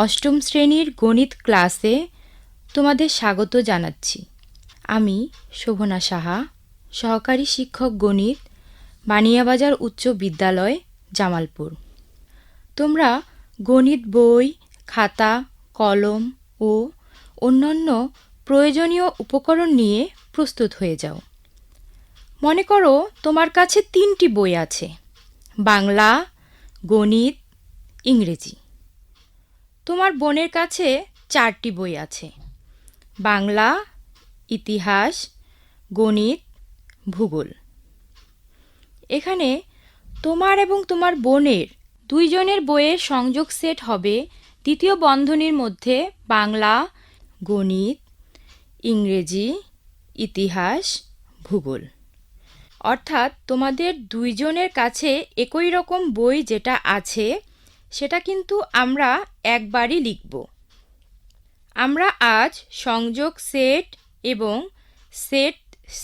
অষ্টম শ্রেণীর গণিত ক্লাসে তোমাদের স্বাগত জানাচ্ছি। আমি শোভনা সাহা, সহকারী শিক্ষক গণিত, বানিয়াবাজার উচ্চ বিদ্যালয়, জামালপুর। তোমরা গণিত বই, খাতা, কলম ও অন্যান্য প্রয়োজনীয় উপকরণ নিয়ে প্রস্তুত হয়ে যাও। মনে করো তোমার কাছে 3টি বই আছে: বাংলা, গণিত, ইংরেজি। তোমার বোনের কাছে 4টি বই আছে: বাংলা, ইতিহাস, গণিত, ভূগোল। এখানে তোমার এবং তোমার বোনের দুইজনের বইয়ের সংযোগ সেট হবে দ্বিতীয় বন্ধনীর মধ্যে বাংলা, গণিত, ইংরেজি, ইতিহাস, ভূগোল। অর্থাৎ তোমাদের দুইজনের কাছে একই রকম বই যেটা আছে সেটা কিন্তু আমরা একবারই লিখব। আমরা আজ সংযোগ সেট এবং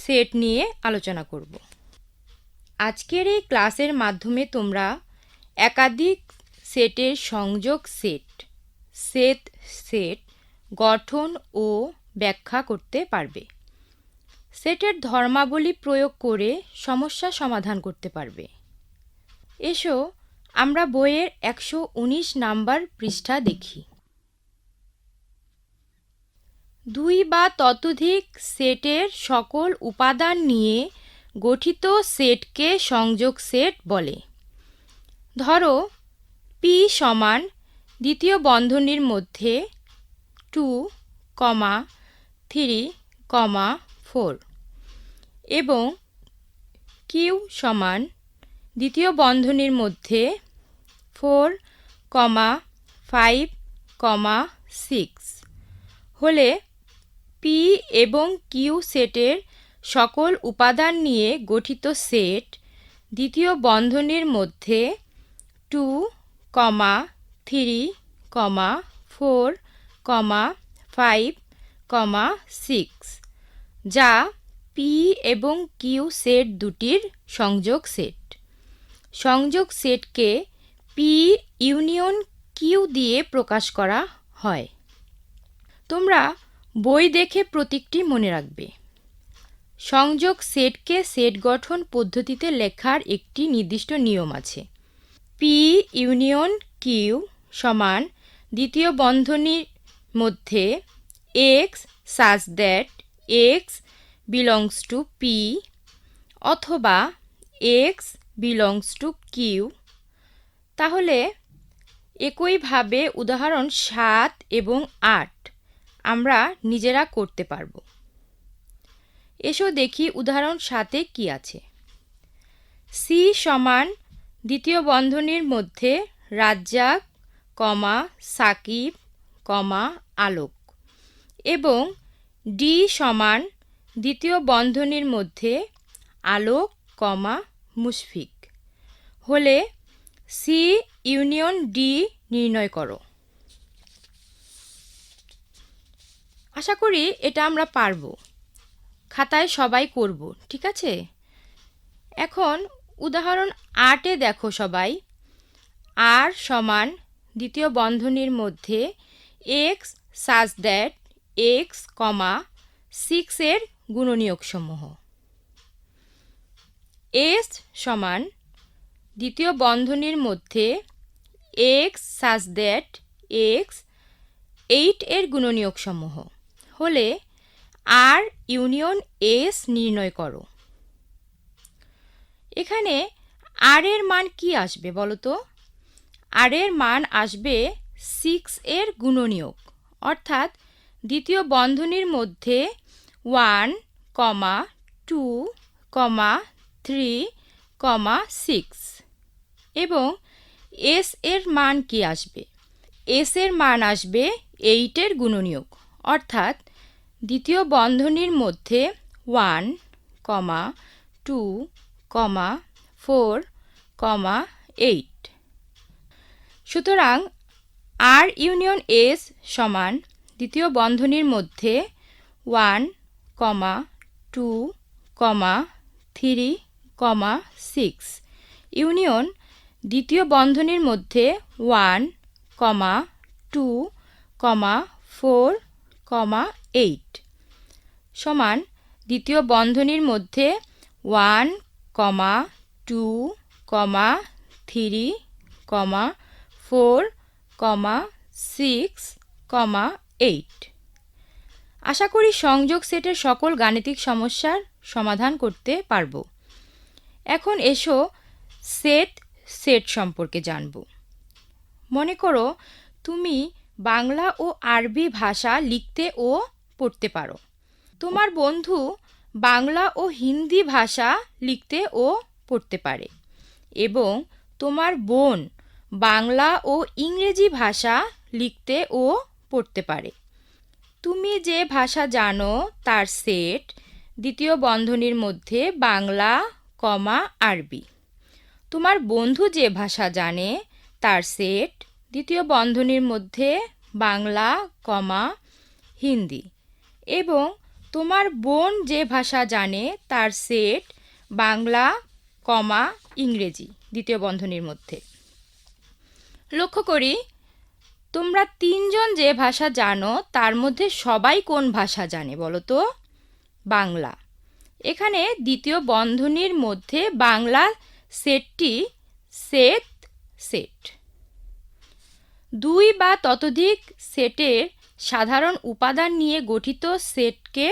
সেট নিয়ে আলোচনা করব। আজকের এই ক্লাসের মাধ্যমে তোমরা একাধিক সেটের সংযোগ সেট গঠন ও ব্যাখ্যা করতে পারবে। সেটের ধর্মাবলী প্রয়োগ করে সমস্যা সমাধান করতে পারবে। এসো আমরা বইয়ের 119 নাম্বার পৃষ্ঠা দেখি। 2 বা ততোধিক সেটের সকল উপাদান নিয়ে গঠিত সেটকে সংযোগ সেট বলে। ধরো P সমান দ্বিতীয় বন্ধনীর মধ্যে 2, 3, 4 এবং Q সমান দ্বিতীয় বন্ধনীর মধ্যে 4, 5, 6 হলে P এবং Q সেটের সকল উপাদান নিয়ে গঠিত সেট দ্বিতীয় বন্ধনীর মধ্যে 2, 3, 4, 5, 6 যা P এবং Q সেট দুটির সংযোগ সেট। সংযোগ সেটকে P ইউনিয়ন Q দিয়ে প্রকাশ করা হয়। তোমরা বই দেখে প্রতীকটি মনে রাখবে। সংযোগ সেটকে সেট গঠন পদ্ধতিতে লেখার একটি নির্দিষ্ট নিয়ম আছে। P ইউনিয়ন Q সমান দ্বিতীয় বন্ধনীর মধ্যে X such that X belongs to P অথবা X belongs to Q। তাহলে একইভাবে উদাহরণ 7 এবং 8 আমরা নিজেরা করতে পারব। এসো দেখি উদাহরণ 7-এ কি আছে। C সমান দ্বিতীয় বন্ধনীর মধ্যে রাজ্জাক, সাকিব, আলোক এবং D সমান দ্বিতীয় বন্ধনীর মধ্যে আলোক, মুশফিক হলে C ইউনিয়ন D নির্ণয় করো। আশা করি এটা আমরা পারব। খাতায় সবাই করব, ঠিক আছে? এখন উদাহরণ 8-এ দেখো সবাই। R সমান দ্বিতীয় বন্ধনীর মধ্যে X such that X, 6 এর গুণনীয়ক সমূহ। S সমান দ্বিতীয় বন্ধনীর মধ্যে X such that X, 8 এর গুণনীয়ক সমূহ হলে R ইউনিয়ন S নির্ণয় করো। এখানে R এর মান কি আসবে বলো তো? R এর মান আসবে 6 এর গুণনীয়ক, অর্থাৎ দ্বিতীয় বন্ধনীর মধ্যে 1, 2, 3, 6 এবং S এর মান কি আসবে? S এর মান আসবে 8 এর গুণনীয়ক, অর্থাৎ দ্বিতীয় বন্ধনীর মধ্যে 1, 2, 4, 8। সুতরাং R ইউনিয়ন S সমান দ্বিতীয় বন্ধনীর মধ্যে 1, 2, 3, 6 ইউনিয়ন দ্বিতীয় বন্ধনীর মধ্যে 1, 2, 4, 8 সমান দ্বিতীয় বন্ধনীর মধ্যে 1, 2, 3, 4, 6, 8। আশা করি সংযোগ সেটের সকল গাণিতিক সমস্যার সমাধান করতে পারব। এখন এসো সেট সম্পর্কে জানব। মনে করো তুমি বাংলা ও আরবি ভাষা লিখতে ও পড়তে পারো। তোমার বন্ধু বাংলা ও হিন্দি ভাষা লিখতে ও পড়তে পারে এবং তোমার বোন বাংলা ও ইংরেজি ভাষা লিখতে ও পড়তে পারে। তুমি যে ভাষা জানো তার সেট দ্বিতীয় বন্ধনীর মধ্যে বাংলা, আরবি। তোমার বন্ধু যে ভাষা জানে তার সেট দ্বিতীয় বন্ধনীর মধ্যে বাংলা, হিন্দি এবং তোমার বোন যে ভাষা জানে তার সেট বাংলা, ইংরেজি দ্বিতীয় বন্ধনীর মধ্যে। লক্ষ্য করি তোমরা তিনজন যে ভাষা জানো তার মধ্যে সবাই কোন ভাষা জানে বলো তো? বাংলা। এখানে দ্বিতীয় বন্ধনীর মধ্যে বাংলা সেটটি সেট। 2 বা ততোধিক সেটের সাধারণ উপাদান নিয়ে গঠিত সেটকে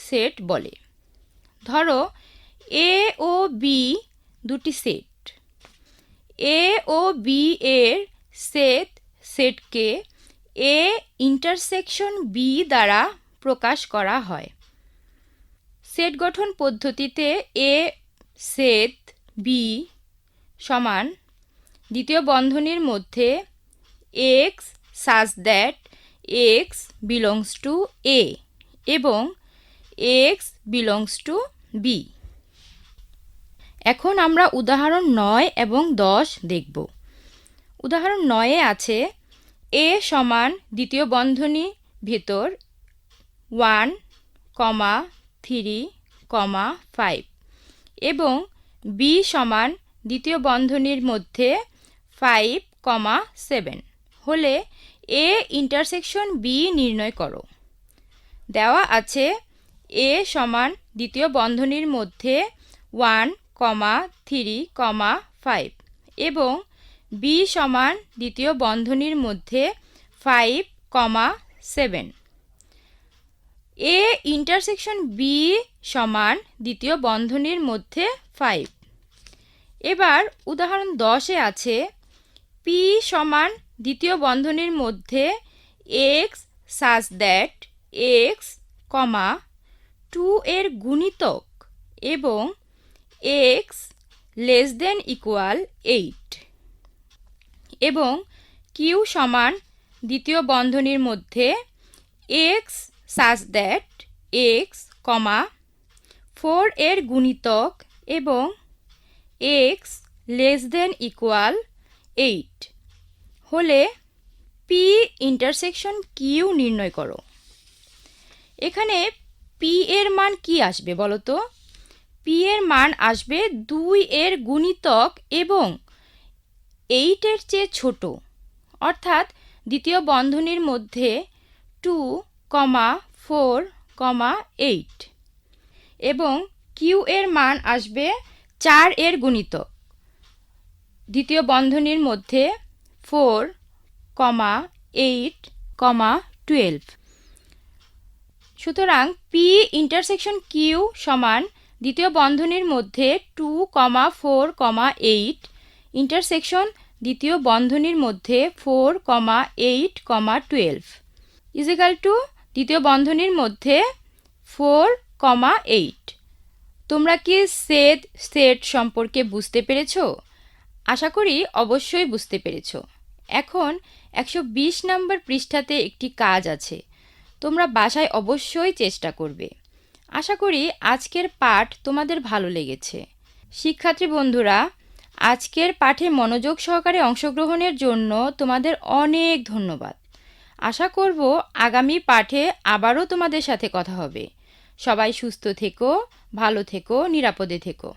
সেট বলে। ধরো এ ও বি দুটি সেট। এ ও বি এর সেটকে এ ইন্টারসেকশন বি দ্বারা প্রকাশ করা হয়। সেট গঠন পদ্ধতিতে এ সেট বি সমান দ্বিতীয় বন্ধনীর মধ্যে x such that x belongs to A এবং x belongs to B। এখন আমরা উদাহরণ 9 এবং 10 দেখব। উদাহরণ 9 আছে a সমান দ্বিতীয় বন্ধনী ভেতর 1, 3, 5 এবং b সমান দ্বিতীয় বন্ধনীর মধ্যে 5, 7 হলে a ইন্টারসেকশন b নির্ণয় করো। দেওয়া আছে a সমান দ্বিতীয় বন্ধনীর মধ্যে 1, 3, 5 এবং b সমান দ্বিতীয় বন্ধনীর মধ্যে 5, 7। a ইন্টারসেকশন b সমান দ্বিতীয় বন্ধনীর মধ্যে 5। এবার উদাহরণ 10 আছে p সমান দ্বিতীয় বন্ধনীর মধ্যে x such that x, 2 এর গুণিতক এবং x less than equal 8 এবং q সমান দ্বিতীয় বন্ধনীর মধ্যে x such that x, 4 এর গুণিতক এবং x less than equal 8 হলে p ইন্টারসেকশন q নির্ণয় করো। এখানে p এর মান কি আসবে বলো তো? p এর মান আসবে 2 এর গুণিতক এবং 8 এর চেয়ে ছোট, অর্থাৎ দ্বিতীয় বন্ধনীর মধ্যে 2, 4, 8 এবং q এর মান আসবে 4 এর গুণিতক দ্বিতীয় বন্ধনীর মধ্যে 4, 8, 12। সুতরাং p ইন্টারসেকশন q সমান দ্বিতীয় বন্ধনীর মধ্যে 2, 4, 8 ইন্টারসেকশন দ্বিতীয় বন্ধনীর মধ্যে 4, 8, 12 ইজিক্যাল টু দ্বিতীয় বন্ধনীর মধ্যে 4, 8। তোমরা কি সেট সম্পর্কে বুঝতে পেরেছো? আশা করি অবশ্যই বুঝতে পেরেছো। এখন 120 নম্বর পৃষ্ঠাতে একটি কাজ আছে, তোমরা বাসায় অবশ্যই চেষ্টা করবে। আশা করি আজকের পাঠ তোমাদের ভালো লেগেছে। শিক্ষার্থী বন্ধুরা, আজকের পাঠে মনোযোগ সহকারে অংশগ্রহণের জন্য তোমাদের অনেক ধন্যবাদ। আশা করব আগামী পাঠে আবারও তোমাদের সাথে কথা হবে। সবাই সুস্থ থেকো, ভালো থেকো, নিরাপদে থেকো।